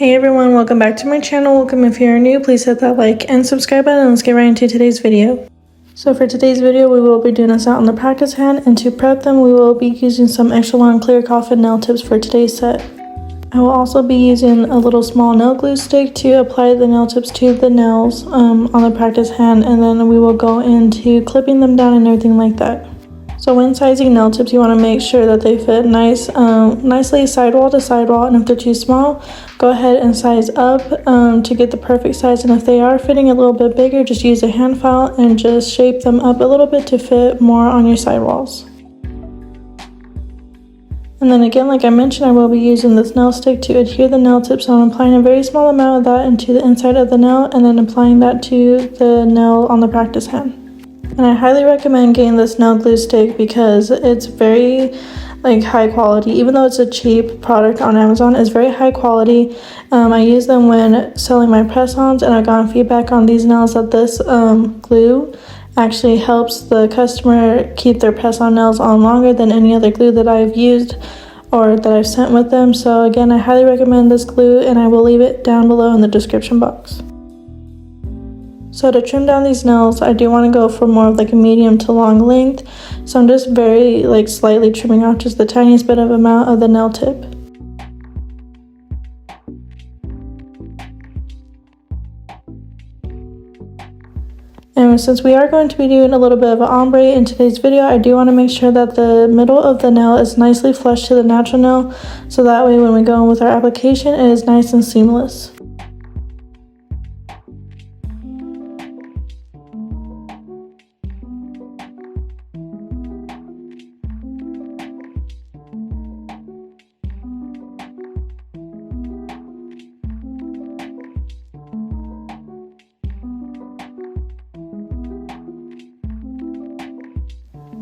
Hey everyone, welcome back to my channel. Welcome if you're new, please hit that like and subscribe button and let's get right into today's video. So for today's video, we will be doing this out on the practice hand, and to prep them, we will be using some extra long clear coffin nail tips for today's set. I will also be using a little small nail glue stick to apply the nail tips to the nails on the practice hand, and then we will go into clipping them down and everything like that. So when sizing nail tips, you want to make sure that they fit nicely sidewall to sidewall, and if they're too small, go ahead and size up to get the perfect size, and if they are fitting a little bit bigger, just use a hand file and just shape them up a little bit to fit more on your sidewalls. And then again, like I mentioned, I will be using this nail stick to adhere the nail tips, so I'm applying a very small amount of that into the inside of the nail and then applying that to the nail on the practice hand. And I highly recommend getting this nail glue stick because it's very high quality. Even though it's a cheap product on Amazon, it's very high quality. I use them when selling my press-ons, and I've gotten feedback on these nails that this glue actually helps the customer keep their press-on nails on longer than any other glue that I've used or that I've sent with them. So again, I highly recommend this glue, and I will leave it down below in the description box. So to trim down these nails, I do want to go for more of a medium to long length. So I'm just very slightly trimming off just the tiniest bit of amount of the nail tip. And since we are going to be doing a little bit of an ombre in today's video, I do want to make sure that the middle of the nail is nicely flush to the natural nail, so that way when we go in with our application, it is nice and seamless.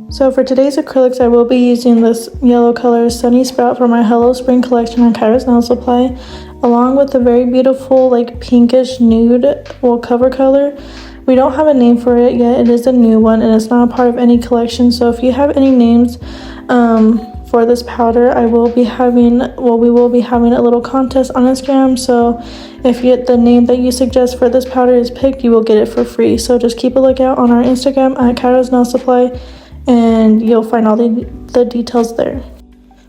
So for today's acrylics, I will be using this yellow color Sunny Sprout from my Hello Spring collection on KAIROSE Nail Supply, along with the very beautiful pinkish nude cover color. We don't have a name for it yet. It is a new one and it's not a part of any collection. So if you have any names for this powder, we will be having a little contest on Instagram. So if the name that you suggest for this powder is picked, you will get it for free. So just keep a lookout on our Instagram at KAIROSE Nail Supply, and you'll find all the details there.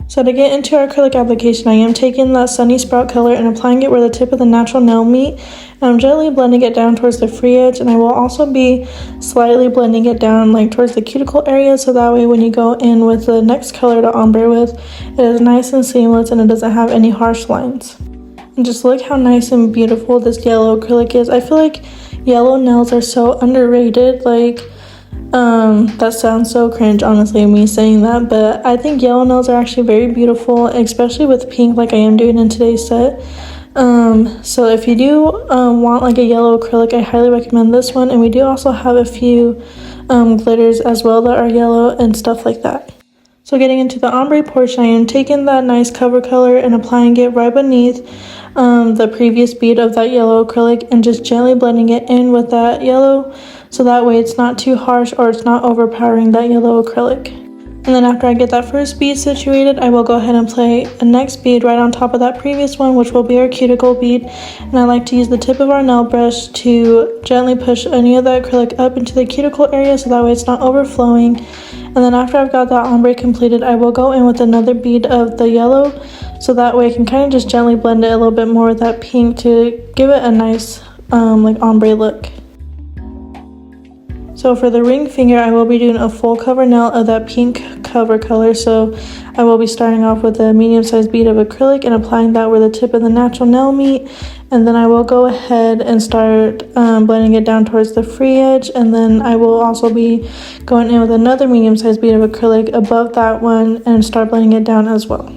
So to get into our acrylic application, I am taking that Sunny Sprout color and applying it where the tip of the natural nail meet, and I'm gently blending it down towards the free edge, and I will also be slightly blending it down towards the cuticle area, so that way when you go in with the next color to ombre with, it is nice and seamless and it doesn't have any harsh lines. And just look how nice and beautiful this yellow acrylic is. I feel like yellow nails are so underrated. That sounds so cringe, honestly, me saying that, but I think yellow nails are actually very beautiful, especially with pink like I am doing in today's set. So if you do want a yellow acrylic, I highly recommend this one, and we do also have a few glitters as well that are yellow and stuff like that. So getting into the ombre portion, I am taking that nice cover color and applying it right beneath the previous bead of that yellow acrylic, and just gently blending it in with that yellow, so that way it's not too harsh or it's not overpowering that yellow acrylic. And then after I get that first bead situated, I will go ahead and play a next bead right on top of that previous one, which will be our cuticle bead. And I like to use the tip of our nail brush to gently push any of that acrylic up into the cuticle area, so that way it's not overflowing. And then after I've got that ombre completed, I will go in with another bead of the yellow, so that way I can kind of just gently blend it a little bit more with that pink to give it a nice ombre look. So for the ring finger, I will be doing a full cover nail of that pink cover color. So I will be starting off with a medium-sized bead of acrylic and applying that where the tip of the natural nail meet. And then I will go ahead and start blending it down towards the free edge. And then I will also be going in with another medium-sized bead of acrylic above that one and start blending it down as well.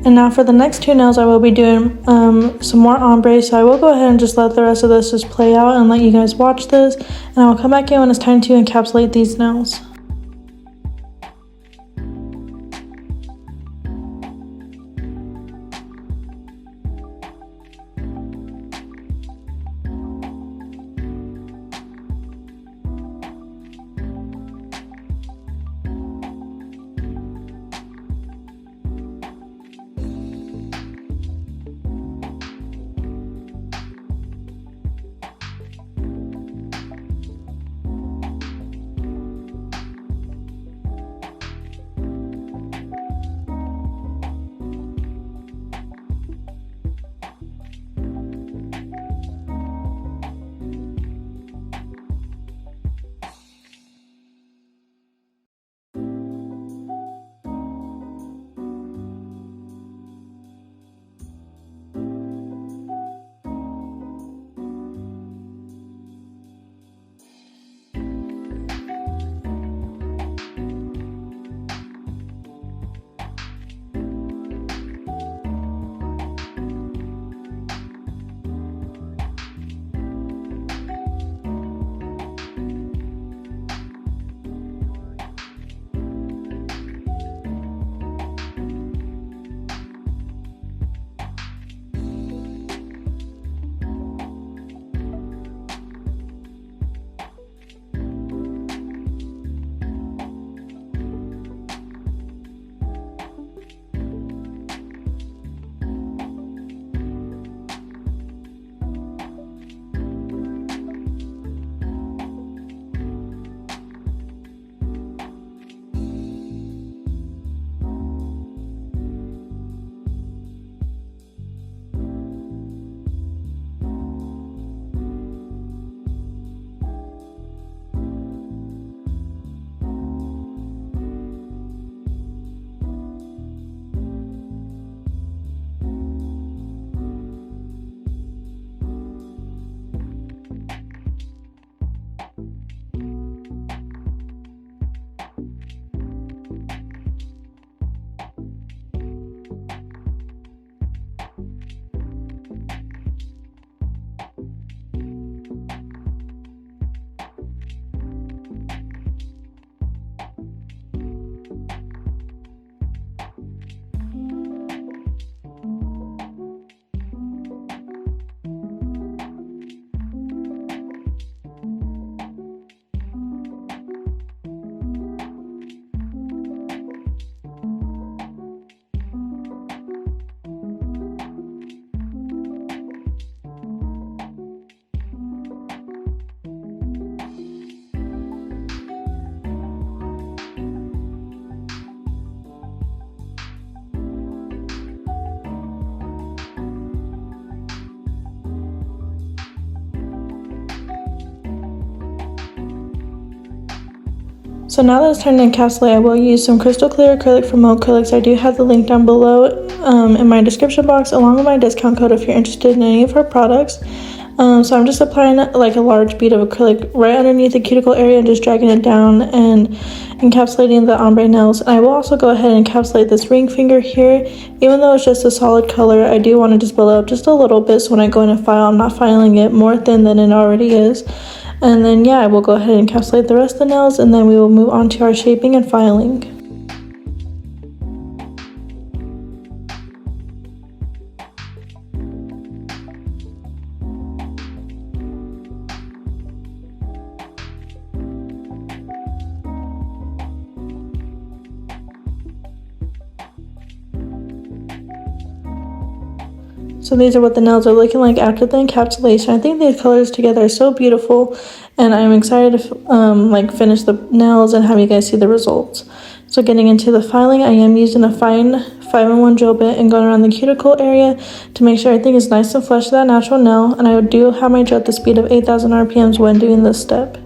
And now for the next two nails, I will be doing some more ombre, so I will go ahead and just let the rest of this just play out and let you guys watch this, and I will come back in when it's time to encapsulate these nails. So now that it's time to encapsulate, I will use some crystal clear acrylic from 𝐿 acrylics. I do have the link down below in my description box, along with my discount code if you're interested in any of her products. So I'm just applying like a large bead of acrylic right underneath the cuticle area and just dragging it down and encapsulating the ombre nails. And I will also go ahead and encapsulate this ring finger here. Even though it's just a solid color, I do want to just build up just a little bit, so when I go in and file, I'm not filing it more thin than it already is. And then yeah, I will go ahead and encapsulate the rest of the nails, and then we will move on to our shaping and filing. So these are what the nails are looking like after the encapsulation. I think these colors together are so beautiful, and I'm excited to finish the nails and have you guys see the results. So getting into the filing, I am using a fine 5-in-1 drill bit and going around the cuticle area to make sure everything is nice and flush to that natural nail. And I do have my drill at the speed of 8,000 RPMs when doing this step.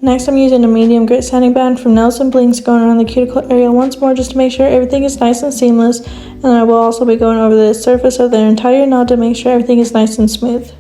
Next, I'm using a medium grit sanding band from Nails and Blinks, going around the cuticle area once more just to make sure everything is nice and seamless, and I will also be going over the surface of the entire nail to make sure everything is nice and smooth.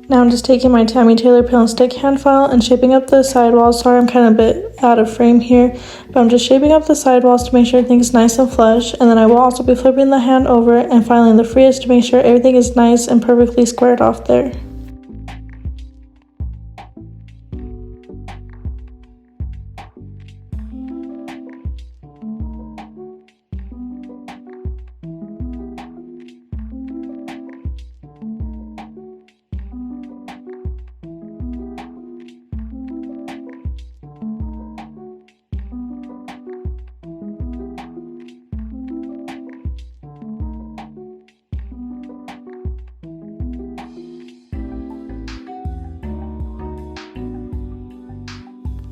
Now I'm just taking my Tammy Taylor Peel and Stick hand file and shaping up the sidewalls. Sorry, I'm kind of a bit out of frame here, but I'm just shaping up the sidewalls to make sure everything is nice and flush. And then I will also be flipping the hand over and filing the frieze to make sure everything is nice and perfectly squared off there.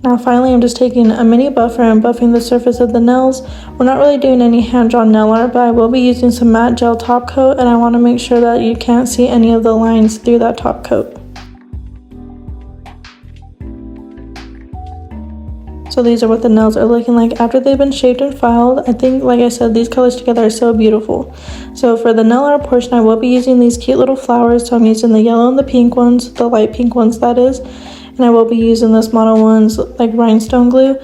Now finally, I'm just taking a mini buffer and buffing the surface of the nails. We're not really doing any hand-drawn nail art, but I will be using some matte gel top coat, and I want to make sure that you can't see any of the lines through that top coat. So these are what the nails are looking like after they've been shaped and filed. I think, like I said, these colors together are so beautiful. So for the nail art portion, I will be using these cute little flowers. So I'm using the yellow and the pink ones, the light pink ones that is. And I will be using this Model 1's like rhinestone glue.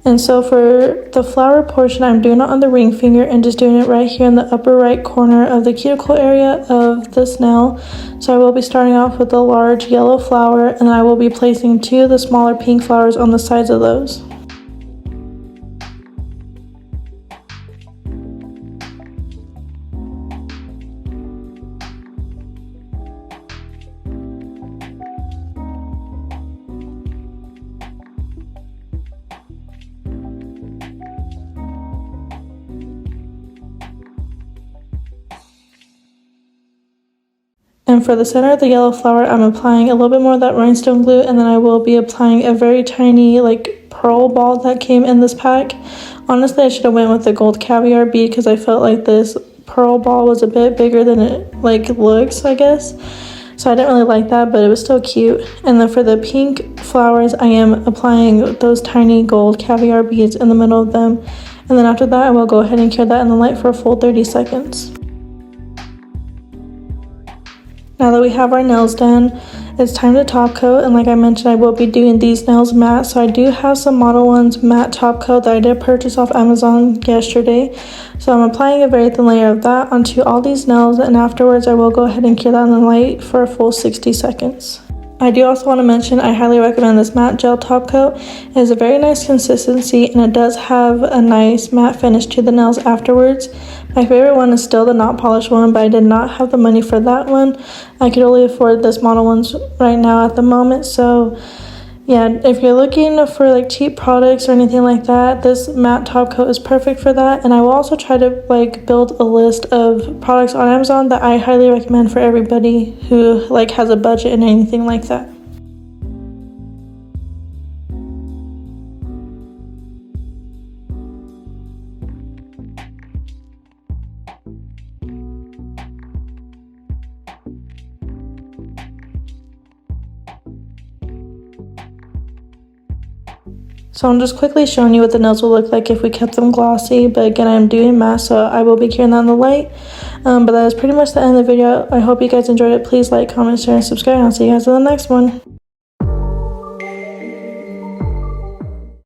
And so for the flower portion, I'm doing it on the ring finger and just doing it right here in the upper right corner of the cuticle area of this nail. So I will be starting off with a large yellow flower, and then I will be placing 2 of the smaller pink flowers on the sides of those. And for the center of the yellow flower, I'm applying a little bit more of that rhinestone glue, and then I will be applying a very tiny like pearl ball that came in this pack. Honestly, I should have went with the gold caviar bead because I felt like this pearl ball was a bit bigger than it like looks, I guess. So I didn't really like that, but it was still cute. And then for the pink flowers, I am applying those tiny gold caviar beads in the middle of them. And then after that, I will go ahead and cure that in the light for a full 30 seconds. Now that we have our nails done, it's time to top coat, and like I mentioned, I will be doing these nails matte. So I do have some Model 1's matte top coat that I did purchase off Amazon yesterday. So I'm applying a very thin layer of that onto all these nails, and afterwards I will go ahead and cure that in the light for a full 60 seconds. I do also want to mention I highly recommend this matte gel top coat. It is a very nice consistency, and it does have a nice matte finish to the nails afterwards. My favorite one is still the not polished one, but I did not have the money for that one. I could only afford this Model 1's right now at the moment. So yeah, if you're looking for like cheap products or anything like that, this matte top coat is perfect for that. And I will also try to like build a list of products on Amazon that I highly recommend for everybody who like has a budget and anything like that. So I'm just quickly showing you what the nails will look like if we kept them glossy, but again, I'm doing matte, so I will be curing that in the light. But that is pretty much the end of the video. I hope you guys enjoyed it. Please like, comment, share, and subscribe, and I'll see you guys in the next one.